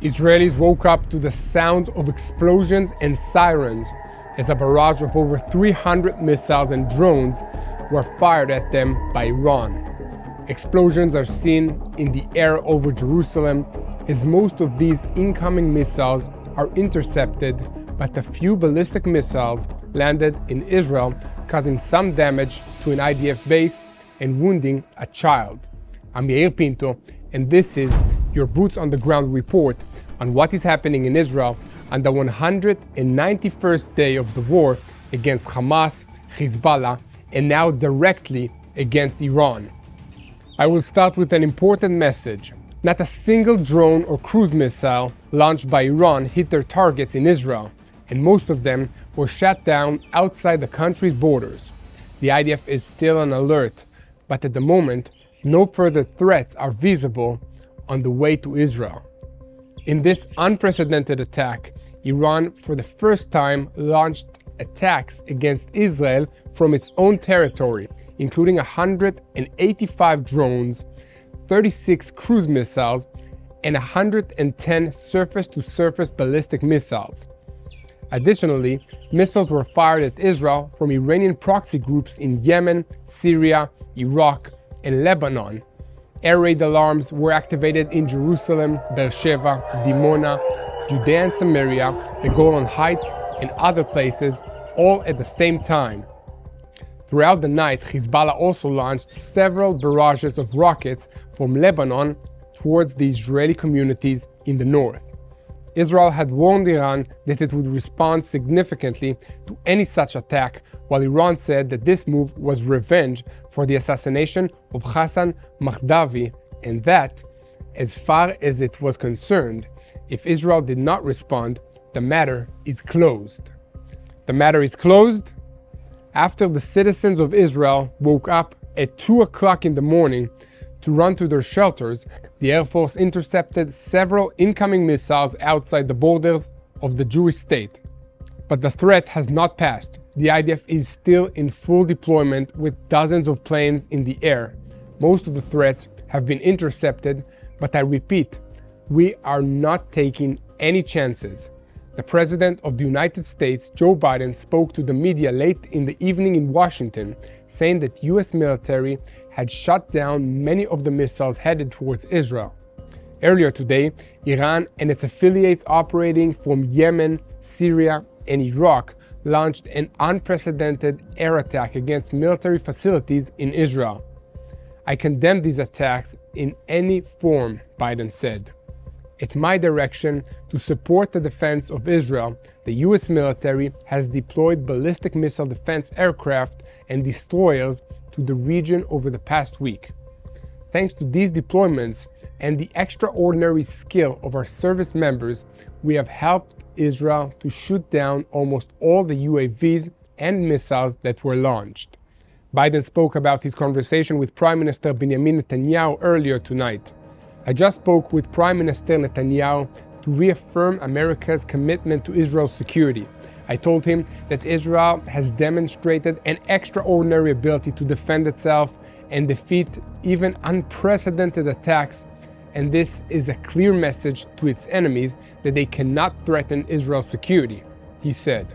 Israelis woke up to the sound of explosions and sirens as a barrage of over 300 missiles and drones were fired at them by Iran. Explosions are seen in the air over Jerusalem, as most of these incoming missiles are intercepted, but a few ballistic missiles landed in Israel, causing some damage to an IDF base and wounding a child. I'm Yair Pinto, and this is your Boots on the Ground report on what is happening in Israel on the 191st day of the war against Hamas, Hezbollah, and now directly against Iran. I will start with an important message. Not a single drone or cruise missile launched by Iran hit their targets in Israel, and most of them were shot down outside the country's borders. The IDF is still on alert, but at the moment, no further threats are visible on the way to Israel. In this unprecedented attack, Iran for the first time launched attacks against Israel from its own territory, including 185 drones, 36 cruise missiles, and 110 surface-to-surface ballistic missiles. Additionally, missiles were fired at Israel from Iranian proxy groups in Yemen, Syria, Iraq, and Lebanon. Air raid alarms were activated in Jerusalem, Beersheba, Dimona, Judea and Samaria, the Golan Heights, and other places, all at the same time. Throughout the night, Hezbollah also launched several barrages of rockets from Lebanon towards the Israeli communities in the north. Israel had warned Iran that it would respond significantly to any such attack, while Iran said that this move was revenge for the assassination of Hassan Mahdavi, and that, as far as it was concerned, if Israel did not respond, the matter is closed. The matter is closed after the citizens of Israel woke up at 2 o'clock in the morning to run to their shelters. The Air Force intercepted several incoming missiles outside the borders of the Jewish state. But the threat has not passed. The IDF is still in full deployment with dozens of planes in the air. Most of the threats have been intercepted, but I repeat, we are not taking any chances. The President of the United States, Joe Biden, spoke to the media late in the evening in Washington, saying that US military had shot down many of the missiles headed towards Israel. Earlier today, Iran and its affiliates operating from Yemen, Syria, and Iraq launched an unprecedented air attack against military facilities in Israel. I condemn these attacks in any form, Biden said. At my direction, to support the defense of Israel, the US military has deployed ballistic missile defense aircraft and destroyers to the region over the past week. Thanks to these deployments and the extraordinary skill of our service members, we have helped Israel to shoot down almost all the UAVs and missiles that were launched. Biden spoke about his conversation with Prime Minister Benjamin Netanyahu earlier tonight. I just spoke with Prime Minister Netanyahu to reaffirm America's commitment to Israel's security. I told him that Israel has demonstrated an extraordinary ability to defend itself and defeat even unprecedented attacks, and this is a clear message to its enemies that they cannot threaten Israel's security, he said.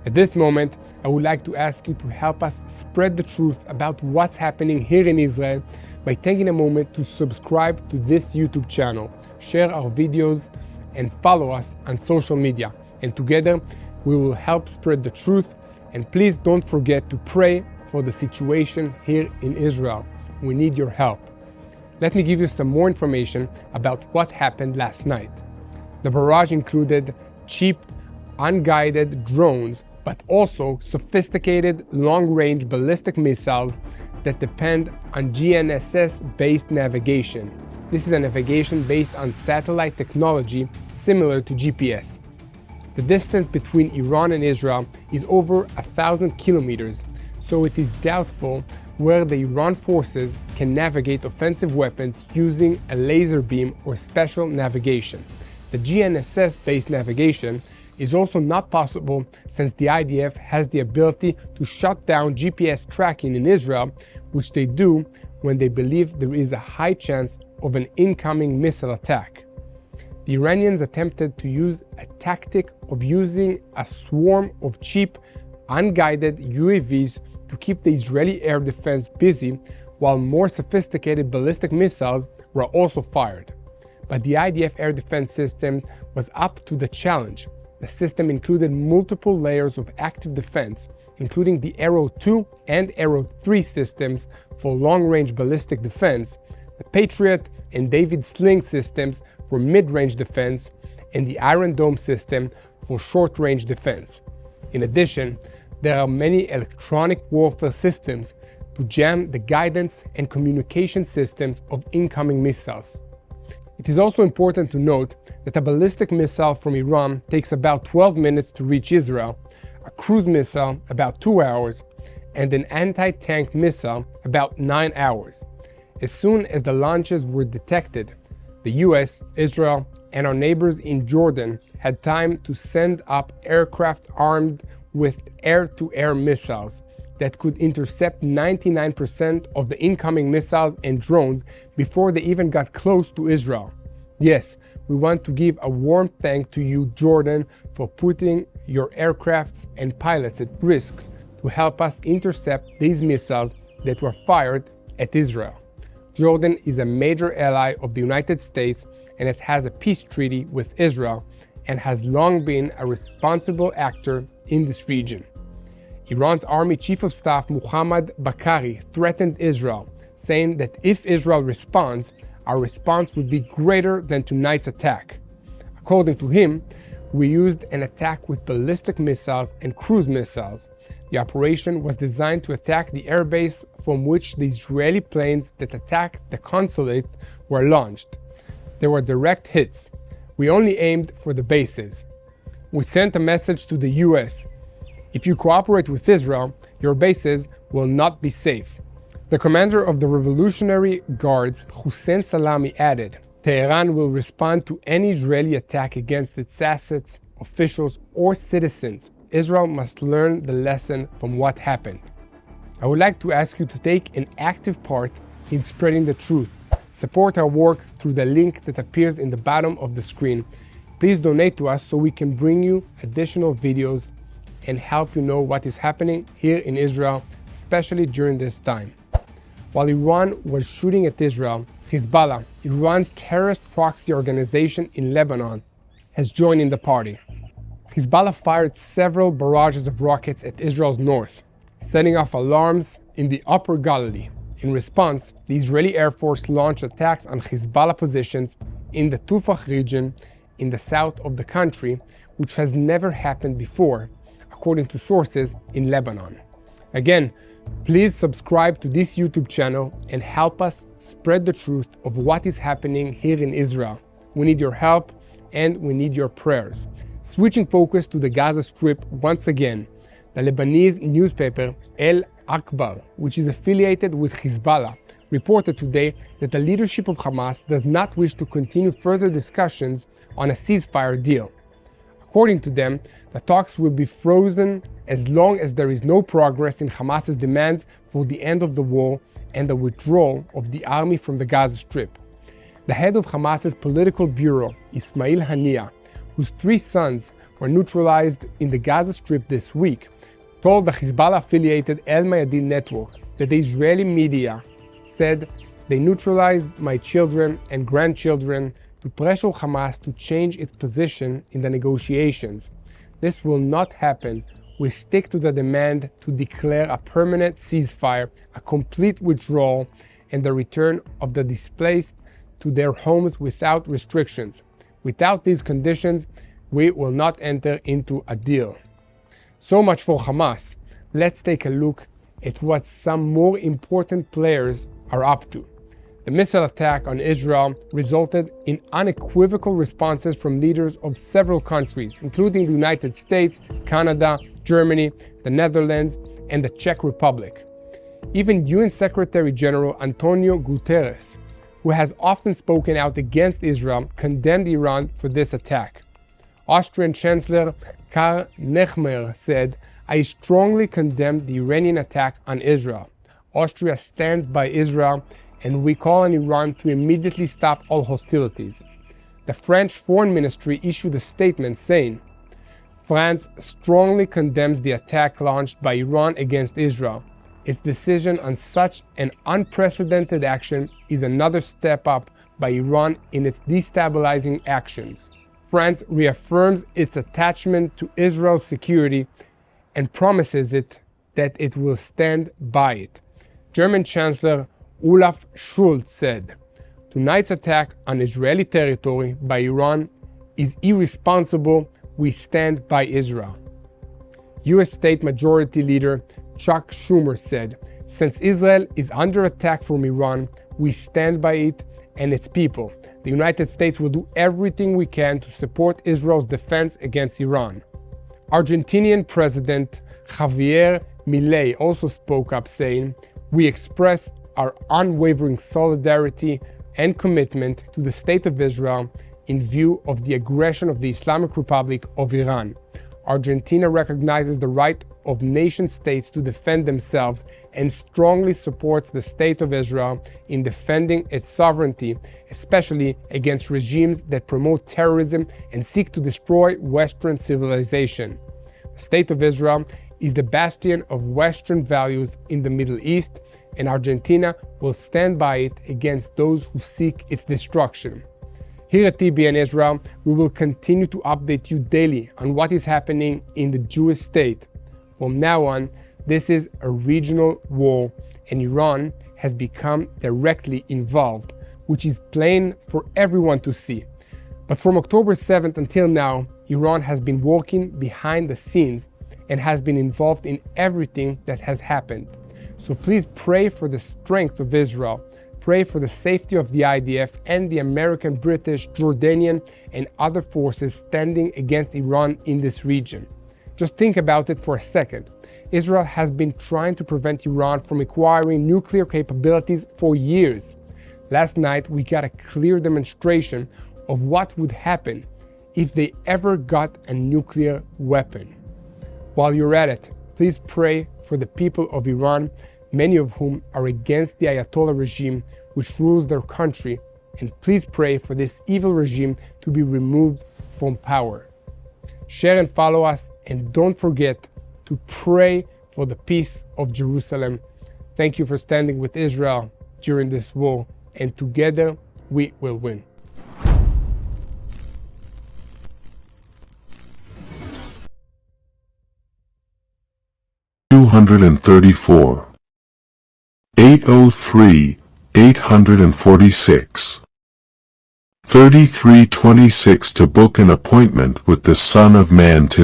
At this moment, I would like to ask you to help us spread the truth about what's happening here in Israel by taking a moment to subscribe to this YouTube channel, share our videos, and follow us on social media. And together, we will help spread the truth. And please don't forget to pray for the situation here in Israel. We need your help. Let me give you some more information about what happened last night. The barrage included cheap, unguided drones, but also sophisticated long-range ballistic missiles that depend on GNSS-based navigation. This is a navigation based on satellite technology similar to GPS. The distance between Iran and Israel is over 1,000 kilometers, so it is doubtful where the Iran forces can navigate offensive weapons using a laser beam or special navigation. The GNSS-based navigation is also not possible since the IDF has the ability to shut down GPS tracking in Israel, which they do when they believe there is a high chance of an incoming missile attack. The Iranians attempted to use a tactic of using a swarm of cheap, unguided UAVs to keep the Israeli air defense busy, while more sophisticated ballistic missiles were also fired. But the IDF air defense system was up to the challenge. The system included multiple layers of active defense, including the Arrow 2 and Arrow 3 systems for long-range ballistic defense, the Patriot and David Sling systems for mid-range defense, and the Iron Dome system for short-range defense. In addition, there are many electronic warfare systems to jam the guidance and communication systems of incoming missiles. It is also important to note that a ballistic missile from Iran takes about 12 minutes to reach Israel, a cruise missile about 2 hours, and an anti-tank missile about 9 hours. As soon as the launches were detected, the US, Israel, and our neighbors in Jordan had time to send up aircraft armed with air-to-air missiles that could intercept 99% of the incoming missiles and drones before they even got close to Israel. Yes, we want to give a warm thank to you, Jordan, for putting your aircrafts and pilots at risk to help us intercept these missiles that were fired at Israel. Jordan is a major ally of the United States, and it has a peace treaty with Israel and has long been a responsible actor in this region. Iran's Army Chief of Staff Muhammad Bakari threatened Israel, saying that if Israel responds, our response would be greater than tonight's attack. According to him, we used an attack with ballistic missiles and cruise missiles. The operation was designed to attack the airbase from which the Israeli planes that attacked the consulate were launched. There were direct hits. We only aimed for the bases. We sent a message to the US. If you cooperate with Israel, your bases will not be safe. The commander of the Revolutionary Guards, Hussein Salami, added, Tehran will respond to any Israeli attack against its assets, officials, or citizens. Israel must learn the lesson from what happened. I would like to ask you to take an active part in spreading the truth. Support our work through the link that appears in the bottom of the screen. Please donate to us so we can bring you additional videos and help you know what is happening here in Israel, especially during this time. While Iran was shooting at Israel, Hezbollah, Iran's terrorist proxy organization in Lebanon, has joined in the party. Hezbollah fired several barrages of rockets at Israel's north, setting off alarms in the upper Galilee. In response, the Israeli Air Force launched attacks on Hezbollah positions in the Tufah region in the south of the country, which has never happened before, according to sources in Lebanon. Again, please subscribe to this YouTube channel and help us spread the truth of what is happening here in Israel. We need your help and we need your prayers. Switching focus to the Gaza Strip once again, the Lebanese newspaper El Akbar, which is affiliated with Hezbollah, reported today that the leadership of Hamas does not wish to continue further discussions on a ceasefire deal. According to them, the talks will be frozen as long as there is no progress in Hamas's demands for the end of the war and the withdrawal of the army from the Gaza Strip. The head of Hamas's political bureau, Ismail Haniyeh, whose 3 sons were neutralized in the Gaza Strip this week, told the Hezbollah-affiliated El Mayadin network that the Israeli media said they neutralized my children and grandchildren to pressure Hamas to change its position in the negotiations. This will not happen. We stick to the demand to declare a permanent ceasefire, a complete withdrawal, and the return of the displaced to their homes without restrictions. Without these conditions, we will not enter into a deal. So much for Hamas. Let's take a look at what some more important players are up to. The missile attack on Israel resulted in unequivocal responses from leaders of several countries, including the United States, Canada, Germany, the Netherlands, and the Czech Republic. Even UN Secretary General Antonio Guterres, who has often spoken out against Israel, condemned Iran for this attack. Austrian Chancellor Karl Nehammer said, I strongly condemn the Iranian attack on Israel. Austria stands by Israel, and we call on Iran to immediately stop all hostilities. the French Foreign Ministry issued a statement saying, France strongly condemns the attack launched by Iran against Israel. Its decision on such an unprecedented action is another step up by Iran in its destabilizing actions. France reaffirms its attachment to Israel's security and promises it that it will stand by it. German Chancellor Olaf Scholz said, "Tonight's attack on Israeli territory by Iran is irresponsible. We stand by Israel." U.S. State Majority Leader Chuck Schumer said, "Since Israel is under attack from Iran, we stand by it and its people. The United States will do everything we can to support Israel's defense against Iran." Argentinian President Javier Milei also spoke up saying, "We express our unwavering solidarity and commitment to the State of Israel in view of the aggression of the Islamic Republic of Iran. Argentina recognizes the right of nation-states to defend themselves and strongly supports the State of Israel in defending its sovereignty, especially against regimes that promote terrorism and seek to destroy Western civilization. The State of Israel is the bastion of Western values in the Middle East, and Argentina will stand by it against those who seek its destruction." Here at TBN Israel, we will continue to update you daily on what is happening in the Jewish state. From now on, this is a regional war, and Iran has become directly involved, which is plain for everyone to see. But from October 7th until now, Iran has been working behind the scenes and has been involved in everything that has happened. So please pray for the strength of Israel. Pray for the safety of the IDF and the American, British, Jordanian, and other forces standing against Iran in this region. Just think about it for a second. Israel has been trying to prevent Iran from acquiring nuclear capabilities for years. Last night, we got a clear demonstration of what would happen if they ever got a nuclear weapon. While you're at it, please pray for the people of Iran, many of whom are against the Ayatollah regime which rules their country, and please pray for this evil regime to be removed from power. Share and follow us, and don't forget to pray for the peace of Jerusalem. Thank you for standing with Israel during this war, and together we will win. $234. 803, 846. 3326 to book an appointment with the Son of Man today.